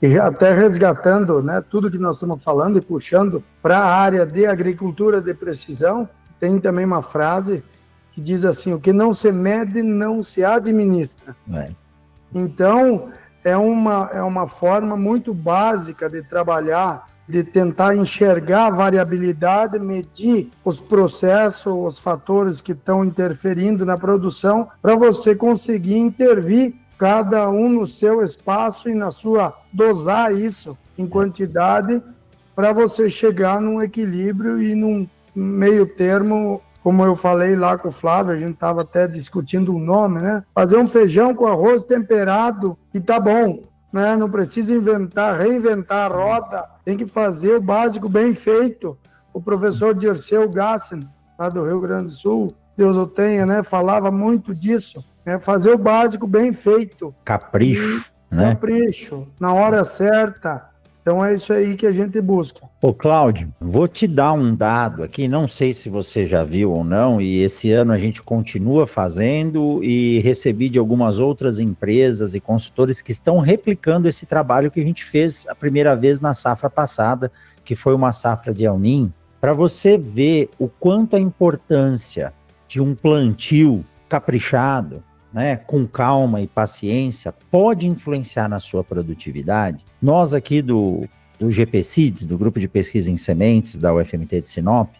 E até resgatando, né, tudo que nós estamos falando e puxando para a área de agricultura de precisão, tem também uma frase que diz assim: o que não se mede não se administra. Então, é uma forma muito básica de trabalhar, de tentar enxergar a variabilidade, medir os processos, os fatores que estão interferindo na produção, para você conseguir intervir cada um no seu espaço e na sua, dosar isso em quantidade, para você chegar num equilíbrio e num meio termo. Como eu falei lá com o Flávio, a gente estava até discutindo o nome, né? Fazer um feijão com arroz temperado e tá bom, né? Não precisa reinventar a roda, tem que fazer o básico bem feito. O professor Dirceu Gassen, lá do Rio Grande do Sul, Deus o tenha, né? Falava muito disso, né? Fazer o básico bem feito. Capricho, né? Capricho, na hora certa. Então é isso aí que a gente busca. Ô Cláudio, vou te dar um dado aqui, não sei se você já viu ou não, e esse ano a gente continua fazendo e recebi de algumas outras empresas e consultores que estão replicando esse trabalho que a gente fez a primeira vez na safra passada, que foi uma safra de El Niño, para você ver o quanto a importância de um plantio caprichado, né, com calma e paciência, pode influenciar na sua produtividade. Nós aqui do GP Seeds, do Grupo de Pesquisa em Sementes da UFMT de Sinop,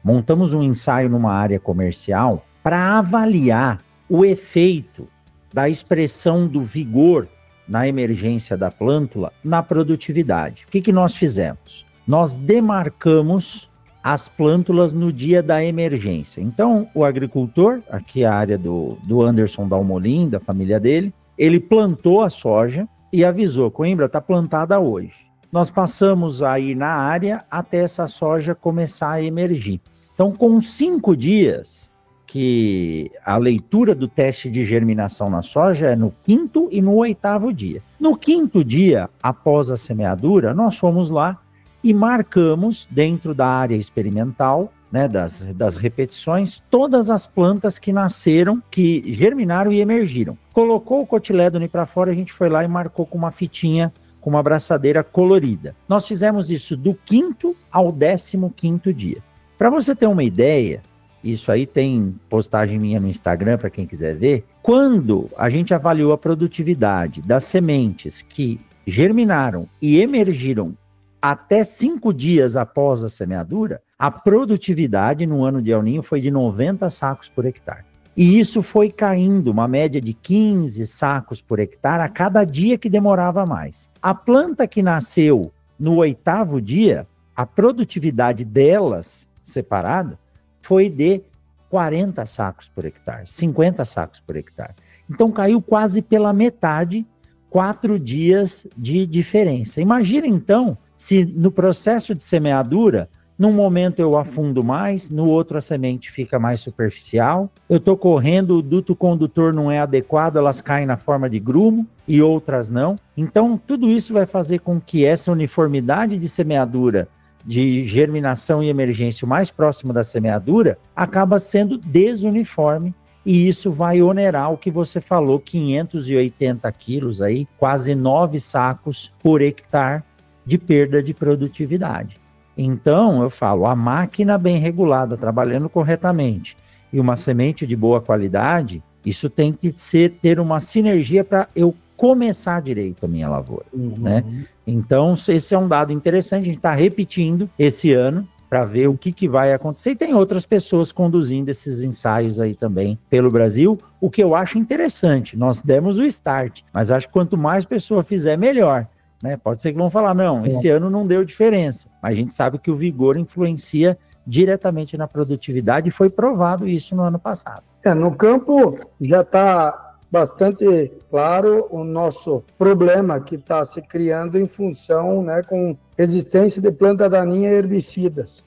montamos um ensaio numa área comercial para avaliar o efeito da expressão do vigor na emergência da plântula na produtividade. O que nós fizemos? Nós demarcamos as plântulas no dia da emergência. Então, o agricultor, aqui a área do Anderson Dalmolin, da família dele, ele plantou a soja e avisou: Coimbra, está plantada hoje. Nós passamos a ir na área até essa soja começar a emergir. Então, com 5 dias, que a leitura do teste de germinação na soja é no 5º e no 8º dia. No 5º dia, após a semeadura, nós fomos lá e marcamos dentro da área experimental, né, das repetições, todas as plantas que nasceram, que germinaram e emergiram. Colocou o cotilédone para fora, a gente foi lá e marcou com uma fitinha, com uma abraçadeira colorida. Nós fizemos isso do 5º ao 15º dia. Para você ter uma ideia, isso aí tem postagem minha no Instagram para quem quiser ver, quando a gente avaliou a produtividade das sementes que germinaram e emergiram até 5 dias após a semeadura, a produtividade no ano de El Niño foi de 90 sacos por hectare. E isso foi caindo, uma média de 15 sacos por hectare a cada dia que demorava mais. A planta que nasceu no 8º dia, a produtividade delas, separada, foi de 40 sacos por hectare, 50 sacos por hectare. Então caiu quase pela metade, 4 dias de diferença. Imagina então, se no processo de semeadura, num momento eu afundo mais, no outro a semente fica mais superficial, eu estou correndo, o duto condutor não é adequado, elas caem na forma de grumo e outras não. Então, tudo isso vai fazer com que essa uniformidade de semeadura, de germinação e emergência mais próximo da semeadura, acaba sendo desuniforme, e isso vai onerar o que você falou, 580 quilos aí, quase 9 sacos por hectare de perda de produtividade. Então, eu falo, a máquina bem regulada, trabalhando corretamente, e uma semente de boa qualidade, isso tem que ter uma sinergia para eu começar direito a minha lavoura, né? Então, esse é um dado interessante, a gente está repetindo esse ano, para ver o que vai acontecer, e tem outras pessoas conduzindo esses ensaios aí também pelo Brasil, o que eu acho interessante. Nós demos o start, mas acho que quanto mais pessoa fizer, melhor. Né? Pode ser que vão falar, não, esse ano não deu diferença, mas a gente sabe que o vigor influencia diretamente na produtividade, e foi provado isso no ano passado. No campo já está bastante claro o nosso problema que está se criando em função, né, com resistência de planta daninha e herbicidas.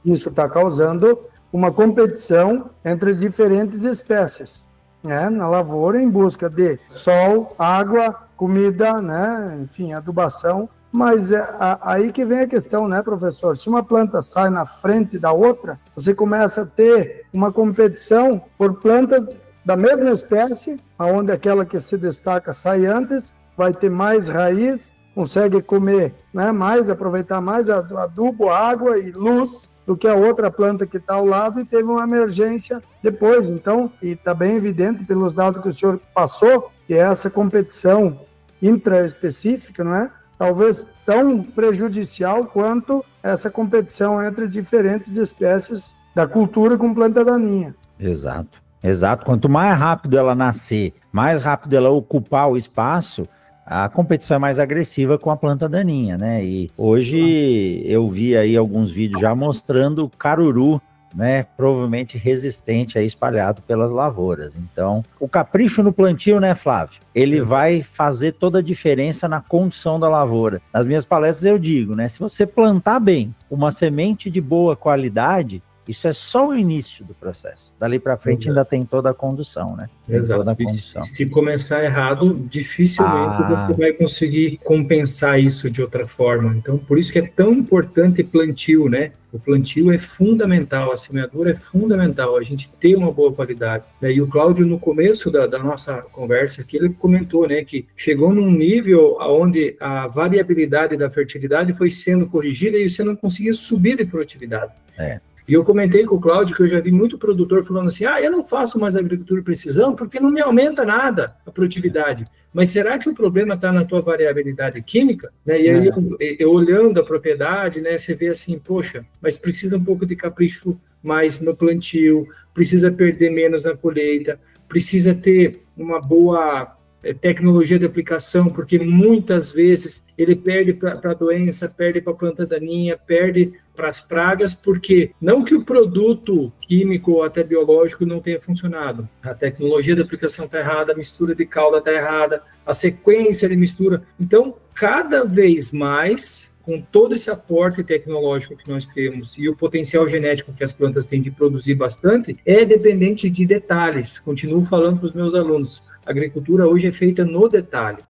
Isso está causando uma competição entre diferentes espécies, né, na lavoura, em busca de sol, água, comida, né, enfim, adubação. Mas aí que vem a questão, né, professor? Se uma planta sai na frente da outra, você começa a ter uma competição por plantas da mesma espécie, onde aquela que se destaca sai antes, vai ter mais raiz, consegue comer, né, mais, aproveitar mais adubo, água e luz do que a outra planta que está ao lado, e teve uma emergência depois. Então, e está bem evidente pelos dados que o senhor passou, que essa competição intraespecífica, não é? Talvez tão prejudicial quanto essa competição entre diferentes espécies da cultura com planta daninha. Exato, exato. Quanto mais rápido ela nascer, mais rápido ela ocupar o espaço, a competição é mais agressiva com a planta daninha, né? E hoje eu vi aí alguns vídeos já mostrando caruru, né? Provavelmente resistente aí espalhado pelas lavouras. Então, o capricho no plantio, né, Flávio? Ele vai fazer toda a diferença na condição da lavoura. Nas minhas palestras eu digo, né? Se você plantar bem uma semente de boa qualidade, isso é só o início do processo. Dali para frente ainda tem toda a condução, né? Exato. Toda a condução. Se começar errado, dificilmente você vai conseguir compensar isso de outra forma. Então, por isso que é tão importante plantio, né? O plantio é fundamental, a semeadura é fundamental, a gente ter uma boa qualidade. E o Cláudio, no começo da nossa conversa aqui, ele comentou, né, que chegou num nível onde a variabilidade da fertilidade foi sendo corrigida e você não conseguia subir de produtividade. E eu comentei com o Cláudio que eu já vi muito produtor falando assim, eu não faço mais agricultura de precisão porque não me aumenta nada a produtividade. Mas será que o problema está na tua variabilidade química? Né? E aí, eu olhando a propriedade, né, você vê assim, poxa, mas precisa um pouco de capricho mais no plantio, precisa perder menos na colheita, precisa ter uma boa tecnologia de aplicação, porque muitas vezes ele perde para a doença, perde para a planta daninha, perde para as pragas, porque não que o produto químico ou até biológico não tenha funcionado, a tecnologia de aplicação está errada, a mistura de cauda está errada, a sequência de mistura. Então, cada vez mais, com todo esse aporte tecnológico que nós temos e o potencial genético que as plantas têm de produzir bastante, é dependente de detalhes. Continuo falando para os meus alunos, a agricultura hoje é feita no detalhe.